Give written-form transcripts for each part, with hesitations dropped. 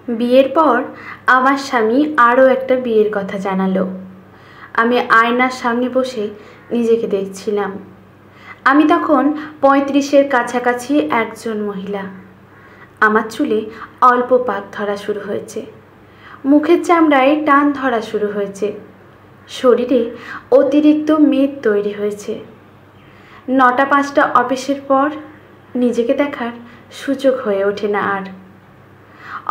বিয়ের পর আমার স্বামী আরও একটা বিয়ের কথা জানালো। আমি আয়নার সামনে বসে নিজেকে দেখছিলাম। আমি তখন 35-এর কাছাকাছি একজন মহিলা। আমার চুলে অল্প পাক ধরা শুরু হয়েছে, মুখের চামড়ায় টান ধরা শুরু হয়েছে, শরীরে অতিরিক্ত মেদ তৈরি হয়েছে। 9টা-5টা অফিসের পর নিজেকে দেখার সুযোগ হয়ে ওঠে না আর।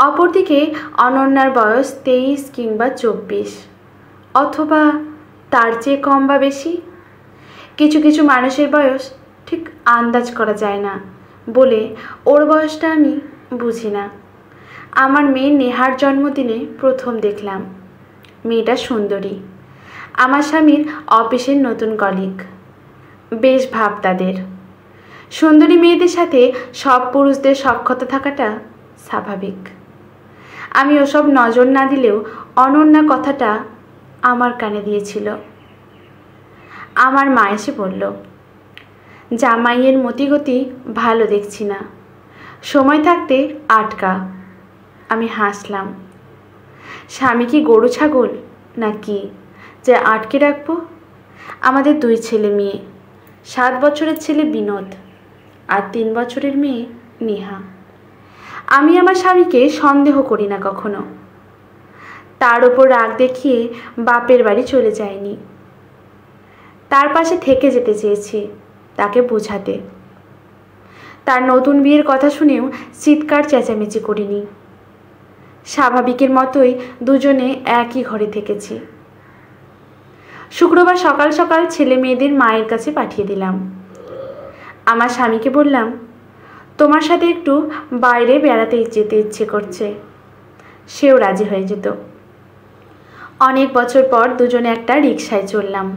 অপরদিকে অনন্যার বয়স 23 কিংবা 24, অথবা তার চেয়ে কম বা বেশি। কিছু কিছু মানুষের বয়স ঠিক আন্দাজ করা যায় না বলে ওর বয়সটা আমি বুঝি না। আমার মেয়ে নেহার জন্মদিনে প্রথম দেখলাম। মেয়েটা সুন্দরী, আমার স্বামীর অফিসের নতুন কলিগ। বেশ ভাব তাদের। সুন্দরী মেয়েদের সাথে সব পুরুষদের সখ্যতা থাকাটা স্বাভাবিক। আমি ওসব নজর না দিলেও অনন্যা কথাটা আমার কানে দিয়েছিল। আমার মা এসে বলল, জামাইয়ের মতিগতি ভালো দেখছি না, সময় থাকতে আটকা। আমি হাসলাম। স্বামী কি গরু ছাগল নাকি যে আটকে রাখবো? আমাদের 2 ছেলে মেয়ে, 7 বছরের ছেলে বিনোদ আর 3 বছরের মেয়ে নেহা। আমি আমার স্বামীকে সন্দেহ করি না কখনো। তার ওপর রাগ দেখিয়ে বাপের বাড়ি চলে যায়নি। তার পাশে থেকে যেতে চেয়েছি, তাকে বোঝাতে। তার নতুন বিয়ের কথা শুনেও চিৎকার চেঁচামেচি করিনি। স্বাভাবিকের মতোই দুজনে একই ঘরে থেকেছি। শুক্রবার সকাল সকাল ছেলে মেয়েদের মায়ের কাছে পাঠিয়ে দিলাম। আমার স্বামীকে বললাম, তোমার সাথে একটু বাইরে বেড়াতে যেতে ইচ্ছে করছে। সেও রাজি হয়ে যেত। অনেক বছর পর দুজনে একটা রিকশায় চললাম।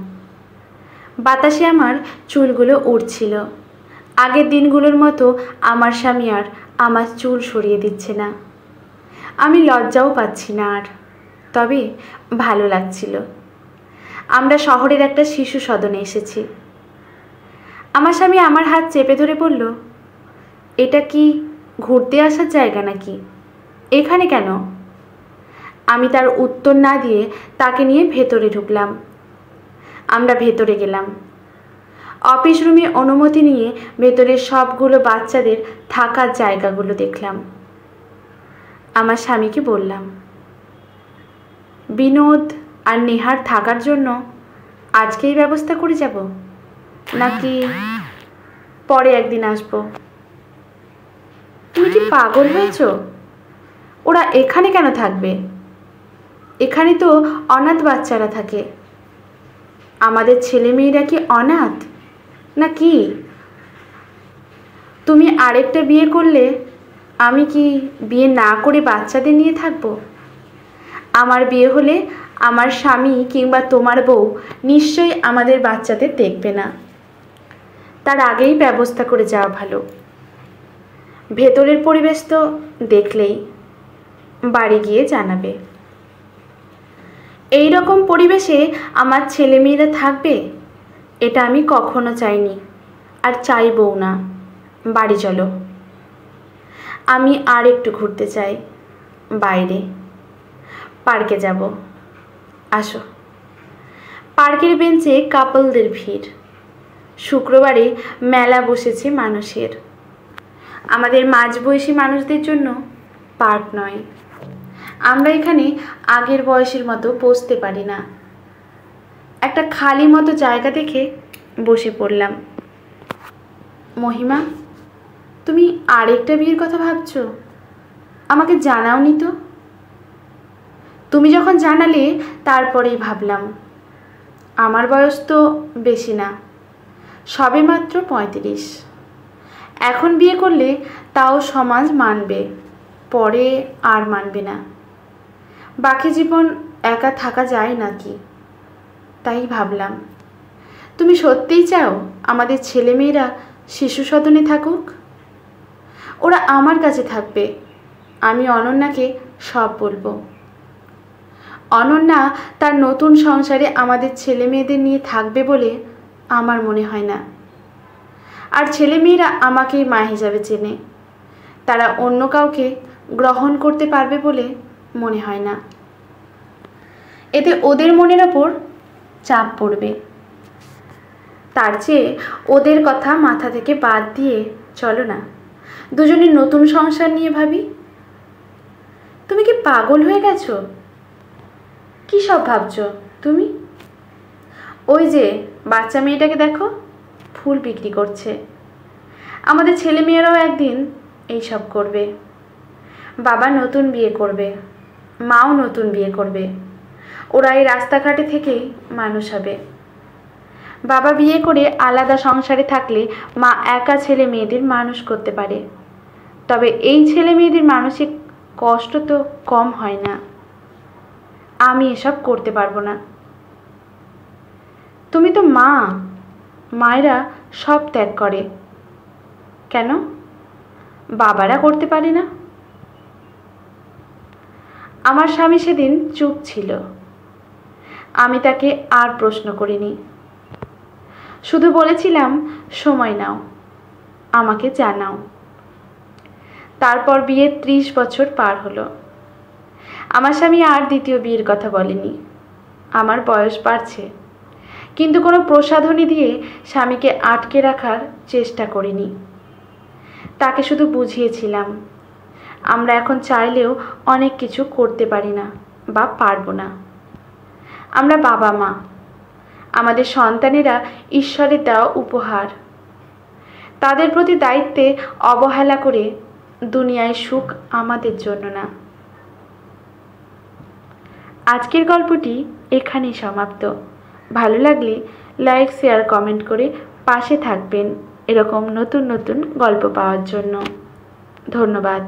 বাতাসে আমার চুলগুলো উড়ছিল। আগের দিনগুলোর মতো আমার স্বামী আর আমার চুল সরিয়ে দিচ্ছে না। আমি লজ্জাও পাচ্ছি না আর, তবে ভালো লাগছিল। আমরা শহরের একটা শিশু সদনে এসেছি। আমার স্বামী আমার হাত চেপে ধরে বলল, এটা কি ঘুরতে আসার জায়গা নাকি? এখানে কেন? আমি তার উত্তর না দিয়ে তাকে নিয়ে ভেতরে ঢুকলাম। আমরা ভেতরে গেলাম। অফিস রুমে অনুমতি নিয়ে ভেতরের সবগুলো বাচ্চাদের থাকার জায়গাগুলো দেখলাম। আমার স্বামীকে বললাম, বিনোদ আর নেহার থাকার জন্য আজকেই ব্যবস্থা করে যাব নাকি পরে একদিন আসব? তুমি কি পাগল হয়েছ? ওরা এখানে কেন থাকবে? এখানে তো অনাথ বাচ্চারা থাকে। আমাদের ছেলে মেয়েরা কি অনাথ না কি? তুমি আরেকটা বিয়ে করলে আমি কি বিয়ে না করে বাচ্চাদের নিয়ে থাকব? আমার বিয়ে হলে আমার স্বামী কিংবা তোমার বউ নিশ্চয়ই আমাদের বাচ্চাদের দেখবে না। তার আগেই ব্যবস্থা করে যাওয়া ভালো। ভেতরের পরিবেশ তো দেখলেই, বাড়ি গিয়ে জানাবে। এই রকম পরিবেশে আমার ছেলেমেয়েরা থাকবে এটা আমি কখনো চাইনি, আর চাইবও না। বাড়ি চলো। আমি আর একটু ঘুরতে চাই, বাইরে পার্কে যাব। আসো। পার্কের বেঞ্চে কাপলদের ভিড়। শুক্রবারে মেলা বসেছে মানুষের। আমাদের মাঝবয়সী মানুষদের জন্য পার্ক নয়। আমরা এখানে আগের বয়সের মতো বসতে পারি না। একটা খালি মতো জায়গা দেখে বসে পড়লাম। মহিমা, তুমি আরেকটা বিয়ের কথা ভাবছো? আমাকে জানাওনি তো। তুমি যখন জানালে তারপরেই ভাবলাম। আমার বয়স তো বেশি না, সবে মাত্র 35। এখন বিয়ে করলে তাও সমাজ মানবে, পরে আর মানবে না। বাকি জীবন একা থাকা যায় নাকি? তাই ভাবলাম, তুমি সত্যিই চাও আমাদের ছেলেমেয়েরা শিশু সদনে থাকুক? ওরা আমার কাছে থাকবে। আমি অনন্যাকে সব বলবো। অনন্যা তার নতুন সংসারে আমাদের ছেলে মেয়েদের নিয়ে থাকবে বলে আমার মনে হয় না। আর ছেলেমেয়েরা আমাকেই মা হিসাবে চেনে। তারা অন্য কাউকে গ্রহণ করতে পারবে বলে মনে হয় না। এতে ওদের মনের ওপর চাপ পড়বে। তার চেয়ে ওদের কথা মাথা থেকে বাদ দিয়ে চলো না দুজনে নতুন সংসার নিয়ে ভাবি। তুমি কি পাগল হয়ে গেছো? কী সব ভাবছো তুমি? ওই যে বাচ্চা মেয়েটাকে দেখো, ফুল বিক্রি করছে। আমাদের ছেলে মেয়েরাও একদিন এইসব করবে। বাবা নতুন বিয়ে করবে, মাও নতুন বিয়ে করবে। ওরা এই রাস্তাঘাটে থেকেই মানুষ হবে। বাবা বিয়ে করে আলাদা সংসারে থাকলে মা একা ছেলে মেয়েদের মানুষ করতে পারে। তবে এই ছেলে মেয়েদের মানসিক কষ্ট তো কম হয় না। আমি এসব করতে পারবো না। তুমি তো মা, মায়েরা সব ত্যাগ করে। কেন বাবারা করতে পারে না? আমার স্বামী সেদিন চুপ ছিল। আমি তাকে আর প্রশ্ন করিনি, শুধু বলেছিলাম সময় নাও, আমাকে জানাও। তারপর বিয়ের 30 বছর পার হলো। আমার স্বামী আর দ্বিতীয় বিয়ের কথা বলেনি। আমার বয়স বাড়ছে, কিন্তু কোনো প্রসাধনী দিয়ে স্বামীকে আটকে রাখার চেষ্টা করিনি। তাকে শুধু বুঝিয়েছিলাম আমরা এখন চাইলেও অনেক কিছু করতে পারি না বা পারবো না। আমরা বাবা মা, আমাদের সন্তানেরা ঈশ্বরের দেওয়া উপহার। তাদের প্রতি দায়িত্বে অবহেলা করে দুনিয়ায় সুখ আমাদের জন্য না। আজকের গল্পটি এখানেই সমাপ্ত। ভালো লাগলে লাইক, শেয়ার, কমেন্ট করে পাশে থাকবেন এরকম নতুন নতুন গল্প পাওয়ার জন্য। ধন্যবাদ।